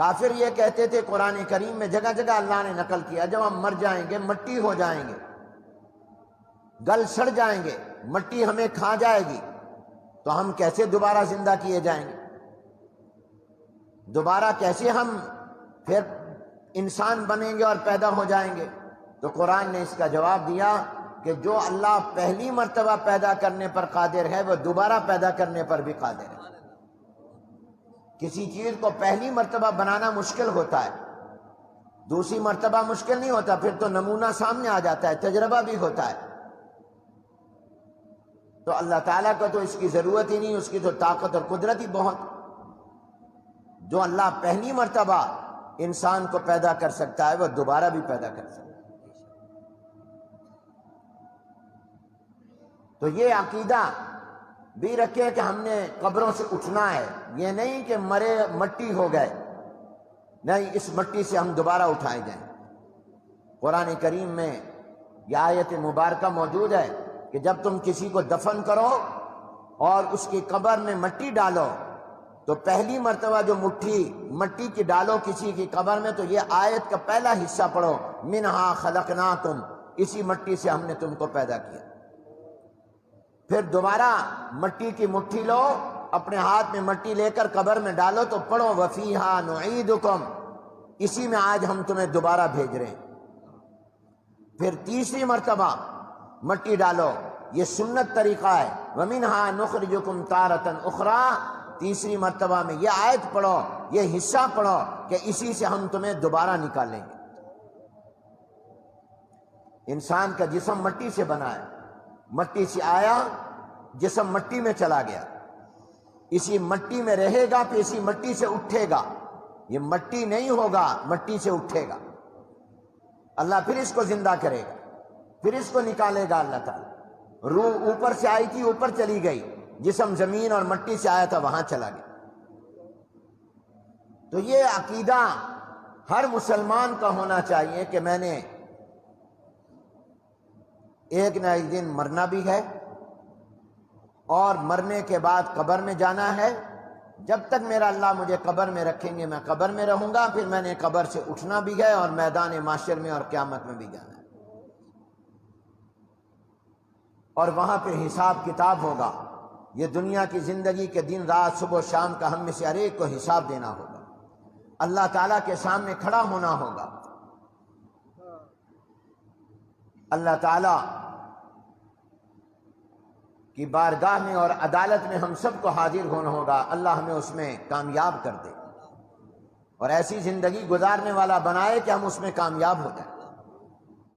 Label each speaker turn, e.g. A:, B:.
A: کافر یہ کہتے تھے، قرآن کریم میں جگہ جگہ اللہ نے نقل کیا، جب ہم مر جائیں گے مٹی ہو جائیں گے، گل سڑ جائیں گے، مٹی ہمیں کھا جائے گی، تو ہم کیسے دوبارہ زندہ کیے جائیں گے؟ دوبارہ کیسے ہم پھر انسان بنیں گے اور پیدا ہو جائیں گے؟ تو قرآن نے اس کا جواب دیا کہ جو اللہ پہلی مرتبہ پیدا کرنے پر قادر ہے وہ دوبارہ پیدا کرنے پر بھی قادر ہے۔ کسی چیز کو پہلی مرتبہ بنانا مشکل ہوتا ہے، دوسری مرتبہ مشکل نہیں ہوتا، پھر تو نمونہ سامنے آ جاتا ہے، تجربہ بھی ہوتا ہے۔ تو اللہ تعالیٰ کو تو اس کی ضرورت ہی نہیں، اس کی تو طاقت اور قدرت ہی بہت۔ جو اللہ پہلی مرتبہ انسان کو پیدا کر سکتا ہے وہ دوبارہ بھی پیدا کر سکتا ہے۔ تو یہ عقیدہ بھی رکھے کہ ہم نے قبروں سے اٹھنا ہے، یہ نہیں کہ مرے مٹی ہو گئے، نہیں، اس مٹی سے ہم دوبارہ اٹھائے جائیں۔ قرآن کریم میں یہ آیت مبارکہ موجود ہے کہ جب تم کسی کو دفن کرو اور اس کی قبر میں مٹی ڈالو تو پہلی مرتبہ جو مٹی کی ڈالو کسی کی قبر میں، تو یہ آیت کا پہلا حصہ پڑھو، منہا خلقناکم، اسی مٹی سے ہم نے تم کو پیدا کیا۔ پھر دوبارہ مٹی کی مٹھی لو، اپنے ہاتھ میں مٹی لے کر قبر میں ڈالو تو پڑھو وفیہا نعیدکم، اسی میں آج ہم تمہیں دوبارہ بھیج رہے ہیں۔ پھر تیسری مرتبہ مٹی ڈالو، یہ سنت طریقہ ہے، ومنہا نخرجکم تارۃ اخری، تیسری مرتبہ میں یہ آیت پڑھو، یہ حصہ پڑھو کہ اسی سے ہم تمہیں دوبارہ نکالیں گے۔ انسان کا جسم مٹی سے بنا ہے، مٹی سے آیا، جسم مٹی میں چلا گیا، اسی مٹی میں رہے گا، پھر اسی مٹی سے اٹھے گا، یہ مٹی نہیں ہوگا، مٹی سے اٹھے گا۔ اللہ پھر اس کو زندہ کرے گا، پھر اس کو نکالے گا اللہ تعالیٰ۔ روح اوپر سے آئی تھی، اوپر چلی گئی، جسم زمین اور مٹی سے آیا تھا، وہاں چلا گیا۔ تو یہ عقیدہ ہر مسلمان کا ہونا چاہیے کہ میں نے ایک نہ ایک دن مرنا بھی ہے، اور مرنے کے بعد قبر میں جانا ہے۔ جب تک میرا اللہ مجھے قبر میں رکھیں گے میں قبر میں رہوں گا، پھر میں نے قبر سے اٹھنا بھی ہے اور میدان معاشر میں اور قیامت میں بھی جانا ہے، اور وہاں پہ حساب کتاب ہوگا۔ یہ دنیا کی زندگی کے دن رات صبح و شام کا ہم میں سے ہر ایک کو حساب دینا ہوگا، اللہ تعالیٰ کے سامنے کھڑا ہونا ہوگا۔ اللہ تعالیٰ کی بارگاہ میں اور عدالت میں ہم سب کو حاضر ہونا ہوگا، اللہ ہمیں اس میں کامیاب کر دے اور ایسی زندگی گزارنے والا بنائے کہ ہم اس میں کامیاب ہو جائیں۔